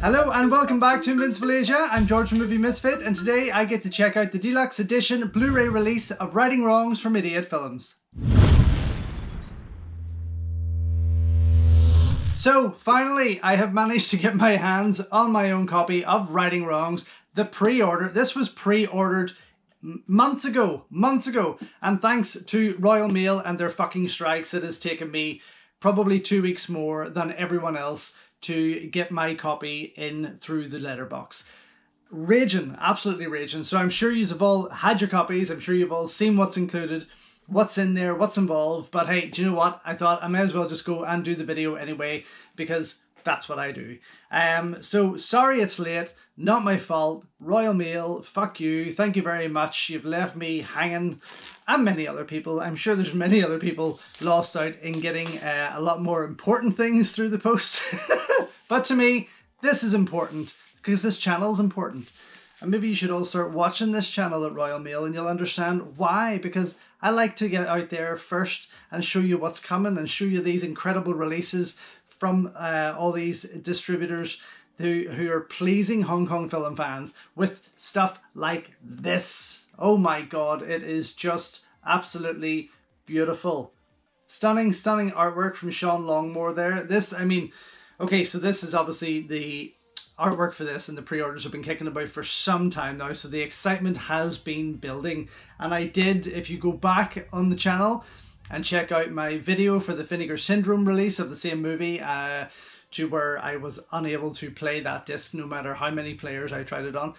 Hello and welcome back to Invincible Asia. I'm George from Movie Misfit, and today I get to check out the Deluxe Edition Blu-ray release of Righting Wrongs from Idiot Films. So finally I have managed to get my hands on my own copy of Righting Wrongs, the pre-order. This was pre-ordered months ago, and thanks to Royal Mail and their fucking strikes, it has taken me probably 2 weeks more than everyone else to get my copy in through the letterbox. Raging, absolutely raging. So I'm sure you've all had your copies. I'm sure you've all seen what's included, what's in there, what's involved. But hey, do you know what? I thought I may as well just go and do the video anyway, because that's what I do. So sorry it's late, not my fault. Royal Mail, fuck you. Thank you very much. You've left me hanging, and many other people. I'm sure there's many other people lost out in getting a lot more important things through the post. But to me, this is important because this channel is important. And maybe you should all start watching this channel at Royal Mail and you'll understand why. Because I like to get out there first and show you what's coming and show you these incredible releases from all these distributors who are pleasing Hong Kong film fans with stuff like this. Oh my God, it is just absolutely beautiful. Stunning, stunning artwork from Sean Longmore there. This, I mean, okay, so this is obviously the artwork for this, and the pre-orders have been kicking about for some time now, so the excitement has been building. And I did, if you go back on the channel and check out my video for the Vinegar Syndrome release of the same movie, to where I was unable to play that disc no matter how many players I tried it on,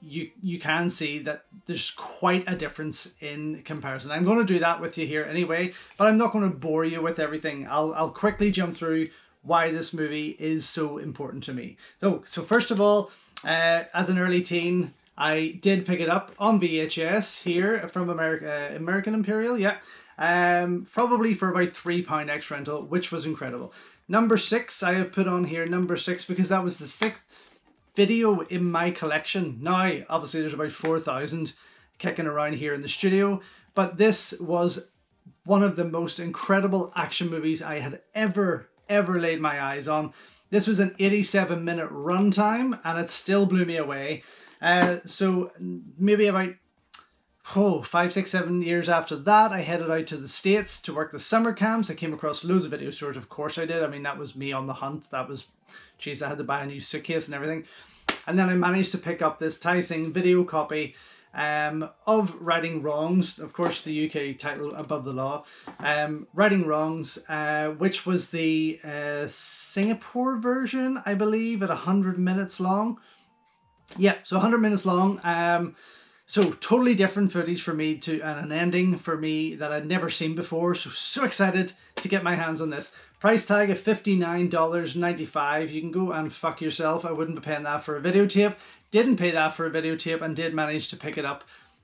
you can see that there's quite a difference in comparison. I'm going to do that with you here anyway, but I'm not going to bore you with everything. I'll quickly jump through why this movie is so important to me. So first of all, as an early teen, I did pick it up on VHS here from American Imperial, yeah. Probably for about £3 ex rental, which was incredible. Number 6, I have put on here number 6 because that was the 6th video in my collection. Now, obviously there's about 4,000 kicking around here in the studio, but this was one of the most incredible action movies I had ever laid my eyes on. This was an 87-minute runtime and it still blew me away. So maybe about 5, 6, 7 years after that, I headed out to the States to work the summer camps. I came across loads of video stores, of course I did. I mean, that was me on the hunt. That was, geez, I had to buy a new suitcase and everything. And then I managed to pick up this Taising video copy of Righting Wrongs, of course the UK title Above the Law, Righting Wrongs, which was the Singapore version, I believe, at 100 minutes long. Yeah, so 100 minutes long. So totally different footage for me and an ending for me that I'd never seen before. So excited to get my hands on this. Price tag of $59.95. You can go and fuck yourself. I wouldn't be paying that for a videotape. Didn't pay that for a videotape and did manage to pick it up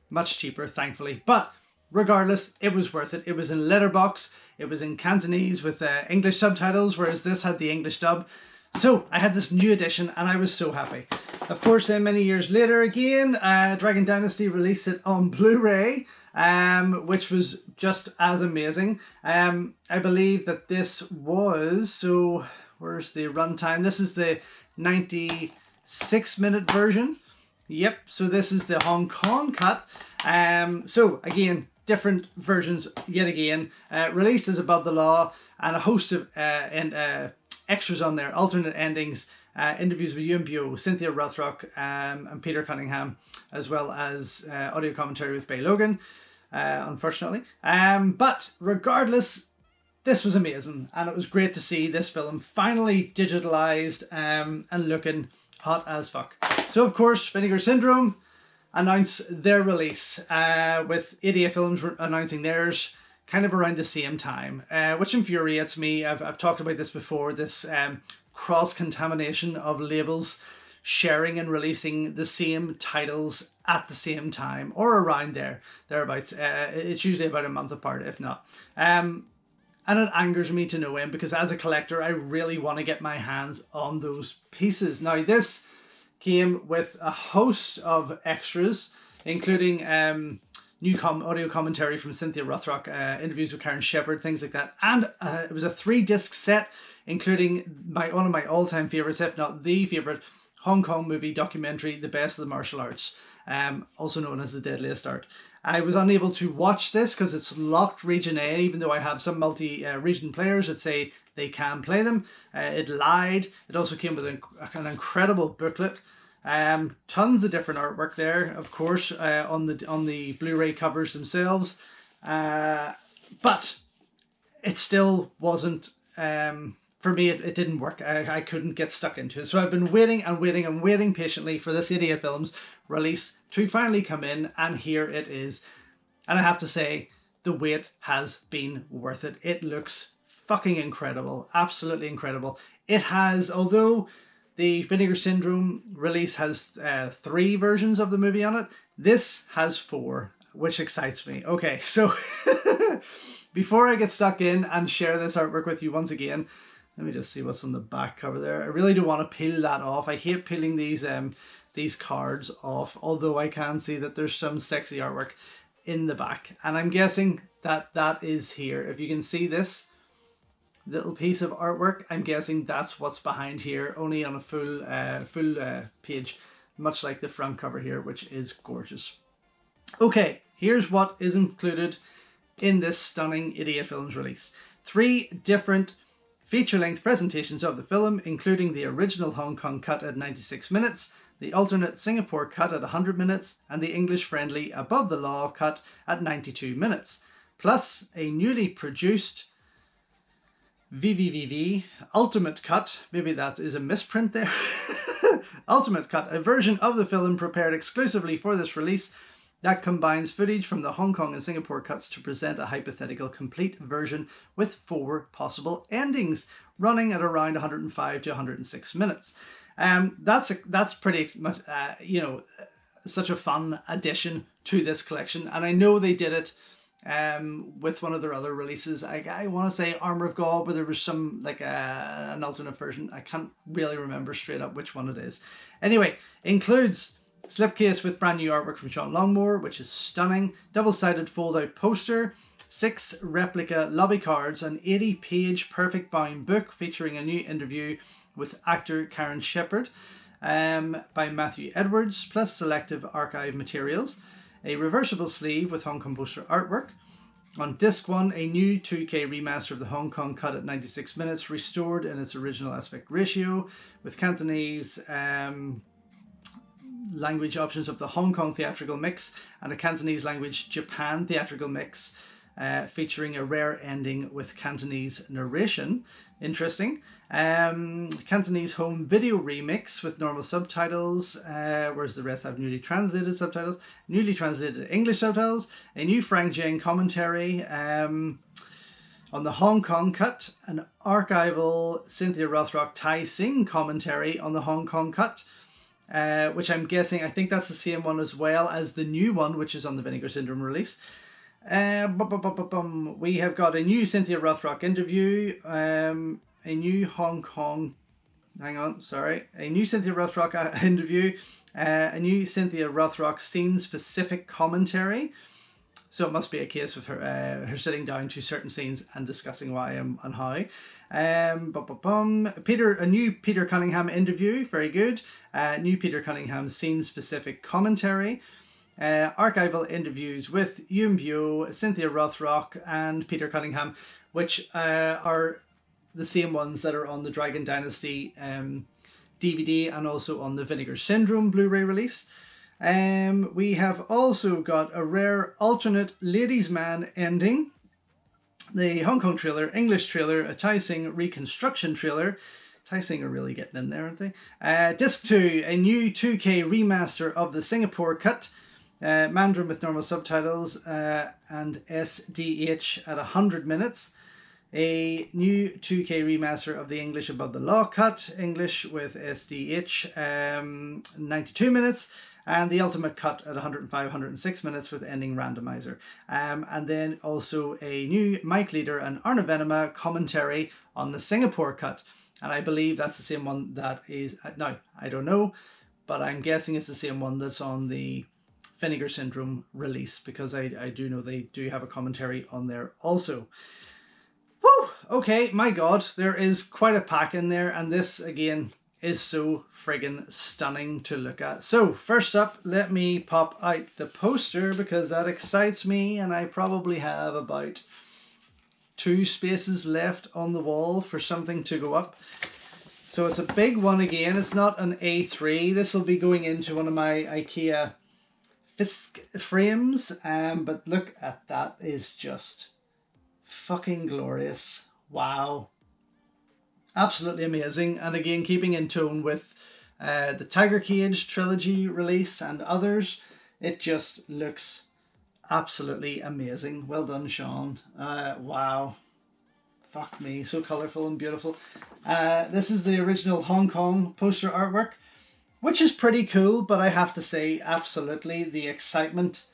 much cheaper, thankfully. But regardless, it was worth it. It was in letterbox. It was in Cantonese with English subtitles, whereas this had the English dub. So I had this new edition and I was so happy. Of course, then many years later again, Dragon Dynasty released it on Blu-ray, which was just as amazing. I believe that this was, so where's the runtime? This is the 96-minute version. Yep, so this is the Hong Kong cut. So again, different versions yet again. Released as Above the Law, and a host of extras on there, alternate endings, interviews with Yuen, Biao, Cynthia, Rothrock, and Peter Cunningham, as well as audio commentary with Biao Logan, unfortunately. But regardless, this was amazing, and it was great to see this film finally digitalized and looking hot as fuck. So of course, Vinegar Syndrome announced their release, with Idiot Films announcing theirs kind of around the same time, which infuriates me. I've talked about this before, this cross-contamination of labels sharing and releasing the same titles at the same time, or around thereabouts. It's usually about a month apart, if not. And it angers me to no end, because as a collector, I really want to get my hands on those pieces. Now, this came with a host of extras, including audio commentary from Cynthia Rothrock, interviews with Karen Shepherd, things like that. And it was a 3-disc set, including one of my all-time favorites, if not the favorite, Hong Kong movie documentary, The Best of the Martial Arts, also known as The Deadliest Art. I was unable to watch this because it's locked region A, even though I have some multi-region players that say they can play them. It lied. It also came with an incredible booklet. Tons of different artwork there, of course, on the Blu-ray covers themselves. But it still wasn't, for me, it didn't work. I couldn't get stuck into it. So I've been waiting and waiting and waiting patiently for this Idiot Films release to finally come in, and here it is. And I have to say, the wait has been worth it. It looks fucking incredible, absolutely incredible. It has, although the Vinegar Syndrome release has 3 versions of the movie on it, this has 4, which excites me. Okay, so before I get stuck in and share this artwork with you once again, let me just see what's on the back cover there. I really don't want to peel that off. I hate peeling these cards off, although I can see that there's some sexy artwork in the back. And I'm guessing that that is here. If you can see this little piece of artwork, I'm guessing that's what's behind here, only on a full page, much like the front cover here, which is gorgeous. Okay, here's what is included in this stunning Idiot Films release. 3 different feature-length presentations of the film, including the original Hong Kong cut at 96 minutes, the alternate Singapore cut at 100 minutes, and the English-friendly Above the Law cut at 92 minutes, plus a newly produced VVVV Ultimate Cut, maybe that is a misprint there, Ultimate Cut, a version of the film prepared exclusively for this release that combines footage from the Hong Kong and Singapore cuts to present a hypothetical complete version with 4 possible endings, running at around 105 to 106 minutes. That's pretty much, such a fun addition to this collection. And I know they did it with one of their other releases. I want to say Armor of God, where there was some an alternate version. I can't really remember straight up which one it is. Anyway, includes slipcase with brand new artwork from Sean Longmore, which is stunning, double-sided fold-out poster, 6 replica lobby cards, an 80-page perfect bound book featuring a new interview with actor Karen Shepherd by Matthew Edwards, plus selective archive materials, a reversible sleeve with Hong Kong poster artwork. On disc 1, a new 2K remaster of the Hong Kong cut at 96 minutes, restored in its original aspect ratio, with Cantonese language options of the Hong Kong theatrical mix and a Cantonese language Japan theatrical mix, featuring a rare ending with Cantonese narration. Interesting. Cantonese home video remix with normal subtitles, whereas the rest have newly translated subtitles, newly translated English subtitles, a new Frank Jane commentary on the Hong Kong cut, an archival Cynthia Rothrock Tai Sing commentary on the Hong Kong cut, which I'm guessing, I think that's the same one as well as the new one, which is on the Vinegar Syndrome release. We have got a new Cynthia Rothrock interview, a new Hong Kong, a new Cynthia Rothrock interview, a new Cynthia Rothrock scene-specific commentary. So it must be a case with her sitting down to certain scenes and discussing why and how. A new Peter Cunningham interview, very good. New Peter Cunningham scene-specific commentary. Archival interviews with Yuen, Biao, Cynthia Rothrock and Peter Cunningham, which are the same ones that are on the Dragon Dynasty DVD and also on the Vinegar Syndrome Blu-ray release. We have also got a rare alternate Ladies Man ending, the Hong Kong trailer, English trailer, a Tai Sing reconstruction trailer. Tai Sing are really getting in there, aren't they? Disc 2, a new 2K remaster of the Singapore cut, Mandarin with normal subtitles and SDH at 100 minutes. A new 2K remaster of the English Above the Law cut, English with SDH, 92 minutes. And the ultimate cut at 105-106 minutes with ending randomizer. And then also a new Mike Leader and Arna Venema commentary on the Singapore cut. And I believe that's the same one that is, now I don't know, but I'm guessing it's the same one that's on the Vinegar Syndrome release, because I do know they do have a commentary on there also. Woo! Okay, my God, there is quite a pack in there, and this again is so friggin' stunning to look at. So first up, let me pop out the poster because that excites me, and I probably have about 2 spaces left on the wall for something to go up. So it's a big one again. It's not an A3. This will be going into one of my IKEA Fisk frames. But look at that, is just fucking glorious. Wow. Absolutely amazing. And again, keeping in tone with the Tiger Cage trilogy release and others, it just looks absolutely amazing. Well done, Sean. Wow. Fuck me, so colourful and beautiful. This is the original Hong Kong poster artwork, which is pretty cool, but I have to say, absolutely, the excitement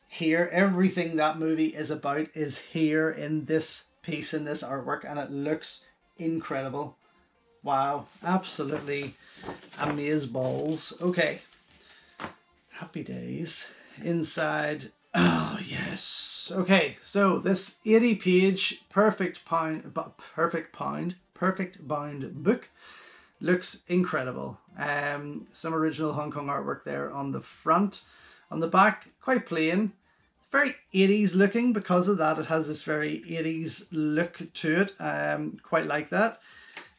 here, everything that movie is about is here in this piece, in this artwork, and it looks incredible. Wow, absolutely amazeballs. Okay, happy days. Inside, oh yes. Okay, so this 80-page perfect bound book looks incredible. Some original Hong Kong artwork there on the front. On the back, quite plain. Very 80s looking. Because of that, it has this very 80s look to it. Quite like that.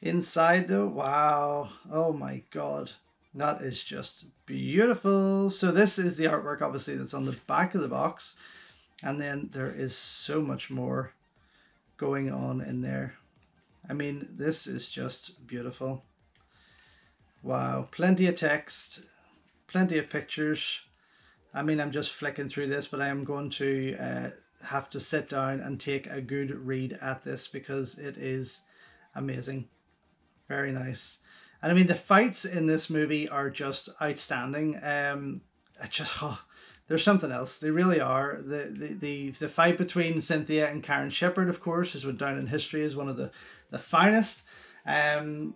Inside though, wow. Oh my God. That is just beautiful. So this is the artwork, obviously, that's on the back of the box. And then there is so much more going on in there. I mean, this is just beautiful. Wow. Plenty of text, plenty of pictures. I mean, I'm just flicking through this, but I am going to have to sit down and take a good read at this because it is amazing. Very nice. And I mean, the fights in this movie are just outstanding. There's something else. They really are. The fight between Cynthia and Karen Shepherd, of course, is went down in history as one of the finest. And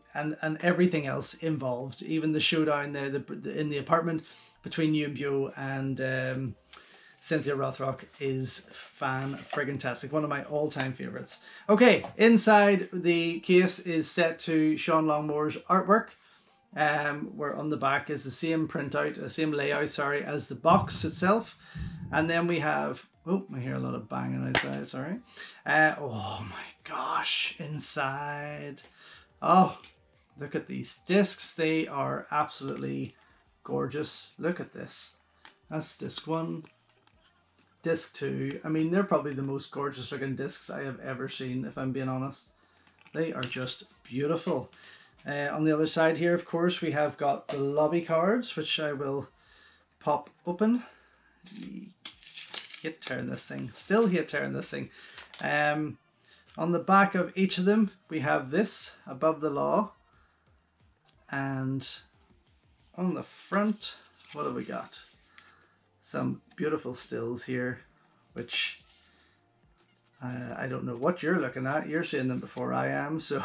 everything else involved. Even the showdown in the apartment between Yuen and Cynthia Rothrock is fan-friggin-tastic. One of my all-time favorites. Okay, inside the case is set to Sean Longmore's artwork. Where on the back is the same printout, same layout, sorry, as the box itself. And then we have, oh, I hear a lot of banging outside, sorry. Oh my gosh, inside. Oh, look at these discs. They are absolutely gorgeous. Look at this. That's disc 1. Disc 2. I mean, they're probably the most gorgeous looking discs I have ever seen, if I'm being honest. They are just beautiful. On the other side here, of course, we have got the lobby cards, which I will pop open. Hate tearing this thing. Still hate tearing this thing. On the back of each of them, we have this, Above the Law. And on the front, what have we got? Some beautiful stills here, which I don't know what you're looking at. You're seeing them before I am, so...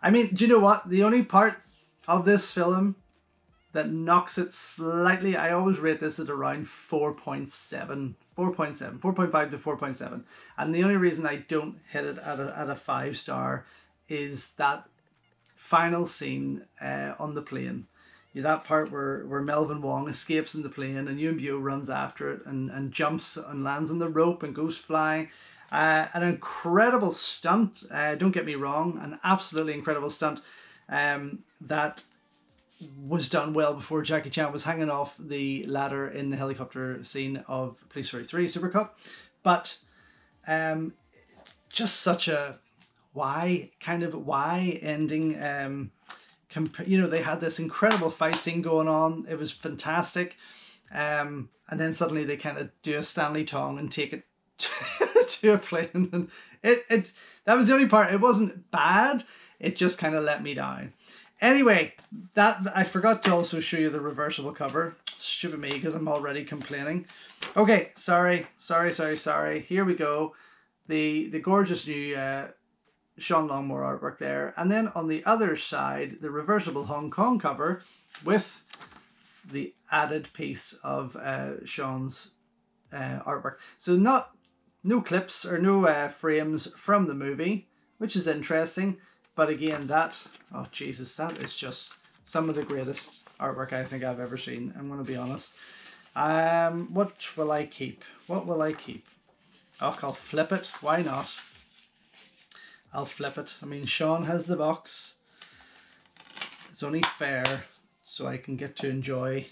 I mean, do you know what? The only part of this film that knocks it slightly, I always rate this at around 4.5 to 4.7. And the only reason I don't hit it at a 5-star is that final scene on the plane. That part where Melvin Wong escapes in the plane and Yuen Biao runs after it and jumps and lands on the rope and goes flying. An incredible stunt, don't get me wrong, an absolutely incredible stunt that was done well before Jackie Chan was hanging off the ladder in the helicopter scene of Police Story 3 Super Cup. But just such a why ending. You know, they had this incredible fight scene going on. It was fantastic. And then suddenly they kind of do a Stanley Tong and take it to a plane, and that was the only part. It wasn't bad, it just kind of let me down. Anyway, that I forgot to also show you the reversible cover. Stupid me, because I'm already complaining. Okay, sorry. Here we go. The gorgeous new Sean Longmore artwork there, and then on the other side, the reversible Hong Kong cover with the added piece of Sean's artwork. So no clips or no frames from the movie, which is interesting. But again, oh Jesus, that is just some of the greatest artwork I think I've ever seen. I'm going to be honest. What will I keep? What will I keep? Oh, I'll flip it. Why not? I'll flip it. I mean, Sean has the box. It's only fair so I can get to enjoy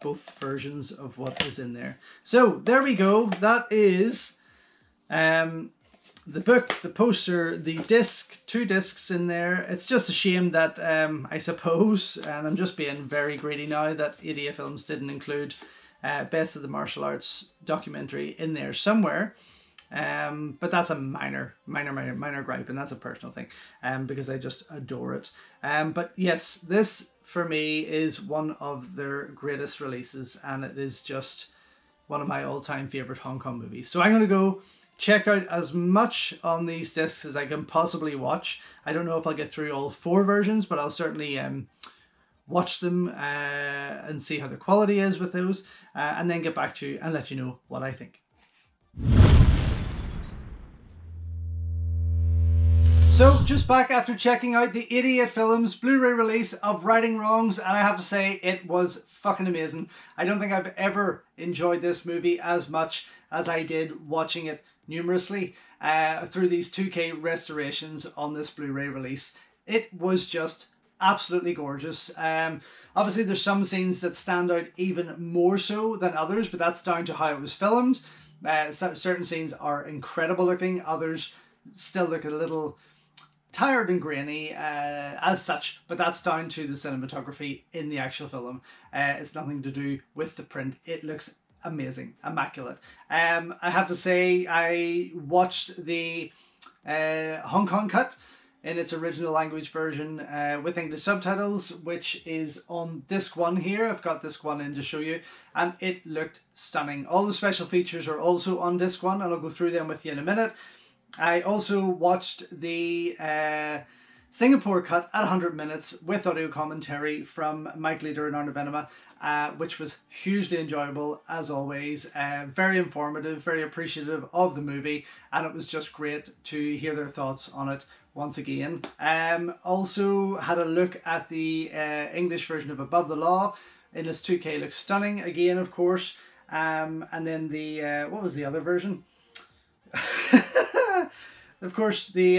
both versions of what is in there. So there we go. That is the book, the poster, the disc, 2 discs in there. It's just a shame that I suppose, and I'm just being very greedy now, that 88 Films didn't include Best of the Martial Arts documentary in there somewhere. But that's a minor gripe, and that's a personal thing, because I just adore it. But yes, this for me is one of their greatest releases, and it is just one of my all-time favorite Hong Kong movies. So I'm going to go check out as much on these discs as I can possibly watch. I don't know if I'll get through all 4 versions, but I'll certainly watch them and see how the quality is with those, and then get back to you and let you know what I think. So, just back after checking out the 88 Films Blu-ray release of Righting Wrongs, and I have to say it was fucking amazing. I don't think I've ever enjoyed this movie as much as I did watching it numerously through these 2K restorations on this Blu-ray release. It was just absolutely gorgeous. Obviously there's some scenes that stand out even more so than others, but that's down to how it was filmed. Certain scenes are incredible looking, others still look a little tired and grainy as such, but that's down to the cinematography in the actual film. It's nothing to do with the print. It looks amazing, immaculate. I have to say, I watched the Hong Kong cut in its original language version with English subtitles, which is on disc 1 here. I've got disc 1 in to show you, and it looked stunning. All the special features are also on disc 1, and I'll go through them with you in a minute. I also watched the Singapore cut at 100 minutes with audio commentary from Mike Leader and Arna Venema, which was hugely enjoyable as always, very informative, very appreciative of the movie, and it was just great to hear their thoughts on it once again. Also had a look at the English version of Above the Law in its 2K, looks stunning again, of course, and then the what was the other version? Of course, the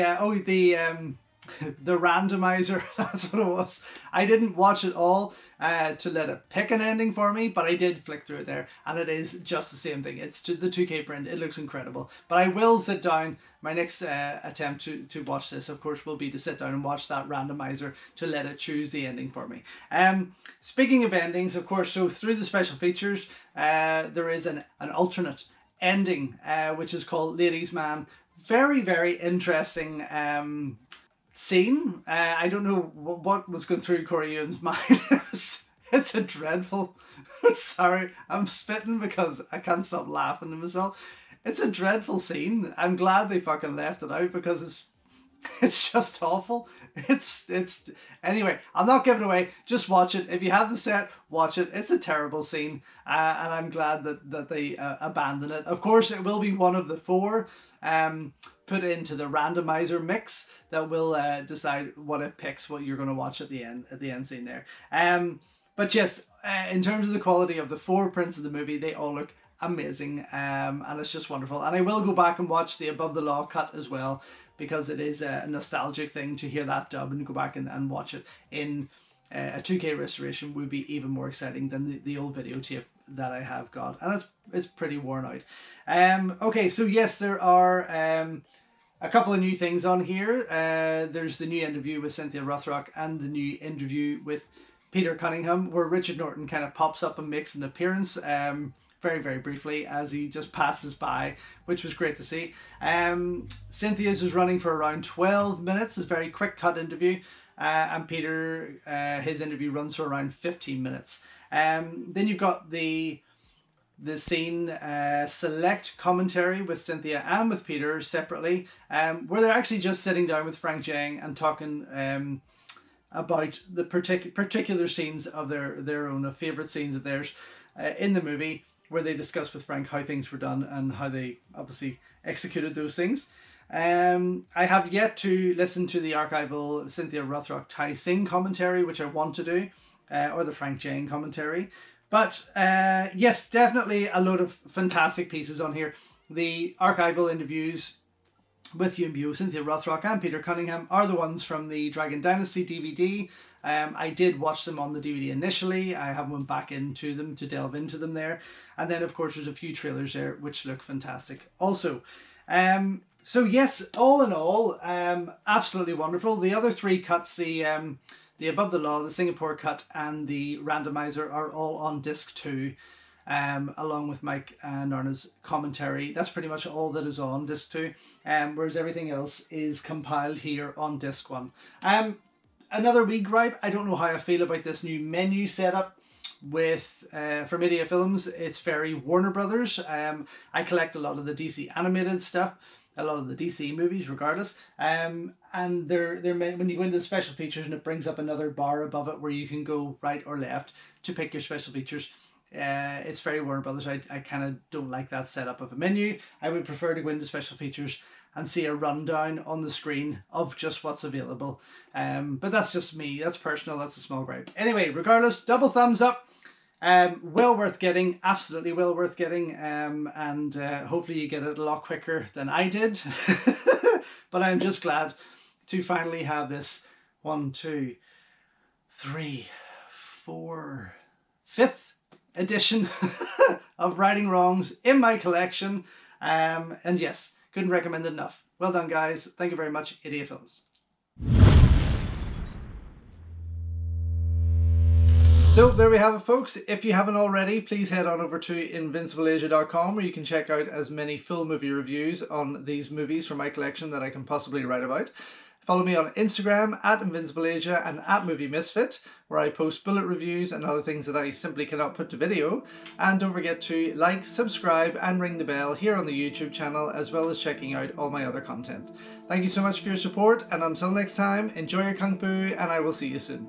randomizer, that's what it was. I didn't watch it all to let it pick an ending for me, but I did flick through it there, and it is just the same thing. It's the 2K print, it looks incredible. But I will sit down, my next attempt to watch this, of course, will be to sit down and watch that randomizer to let it choose the ending for me. Speaking of endings, of course, so through the special features, there is an alternate ending, which is called Ladies Man. Very, very interesting scene. I don't know what was going through Corey Yuen's mind. It's a dreadful... Sorry, I'm spitting because I can't stop laughing to myself. It's a dreadful scene. I'm glad they fucking left it out because it's just awful. It's anyway, I'm not giving away. Just watch it. If you have the set, watch it. It's a terrible scene, and I'm glad that they abandoned it. Of course, it will be one of the 4 put into the randomizer mix that will decide what it picks, what you're going to watch at the end scene there. But yes, in terms of the quality of the 4 prints of the movie, they all look amazing, and it's just wonderful. And I will go back and watch the Above the Law cut as well, because it is a nostalgic thing to hear that dub and go back and watch it in a 2K restoration would be even more exciting than the old videotape that I have got, and it's pretty worn out. Okay, so yes, there are a couple of new things on here. There's the new interview with Cynthia Rothrock and the new interview with Peter Cunningham, where Richard Norton kind of pops up and makes an appearance very, very briefly as he just passes by, which was great to see. Cynthia's is running for around 12 minutes. It's a very quick cut interview, and Peter, his interview runs for around 15 minutes. Then you've got the scene select commentary with Cynthia and with Peter separately, where they're actually just sitting down with Frank Jiang and talking about the particular scenes of their own favourite scenes of theirs in the movie, where they discuss with Frank how things were done and how they obviously executed those things. I have yet to listen to the archival Cynthia Rothrock Tai Sing commentary, which I want to do, or the Frank Jane commentary. But yes, definitely a load of fantastic pieces on here. The archival interviews with Yuen, Biao, Cynthia Rothrock and Peter Cunningham are the ones from the Dragon Dynasty DVD. I did watch them on the DVD initially. I haven't went back into them to delve into them there. And then of course there's a few trailers there which look fantastic also. So yes, all in all, absolutely wonderful. The other three cuts, the Above the Law, the Singapore cut and the randomizer, are all on disc 2. Along with Mike and Arna's commentary. That's pretty much all that is on disc 2, whereas everything else is compiled here on disc 1. Another wee gripe, I don't know how I feel about this new menu setup with for Media Films. It's very Warner Brothers. I collect a lot of the DC animated stuff, a lot of the DC movies regardless, and they're when you go into the special features and it brings up another bar above it where you can go right or left to pick your special features. It's very Warner Brothers. I kind of don't like that setup of a menu. I would prefer to go into special features and see a rundown on the screen of just what's available. But that's just me. That's personal. That's a small gripe. Anyway, regardless, double thumbs up. Well worth getting. Absolutely well worth getting. And hopefully you get it a lot quicker than I did. But I'm just glad to finally have this 1, 2, 3, 4, 5th edition of Righting Wrongs in my collection, and yes, couldn't recommend it enough. Well done guys, thank you very much, Idiot Films. So there we have it folks. If you haven't already, please head on over to invincibleasia.com where you can check out as many full movie reviews on these movies from my collection that I can possibly write about. Follow me on Instagram at InvincibleAsia and at Movie Misfit, where I post bullet reviews and other things that I simply cannot put to video. And don't forget to like, subscribe and ring the bell here on the YouTube channel, as well as checking out all my other content. Thank you so much for your support, and until next time, enjoy your Kung Fu and I will see you soon.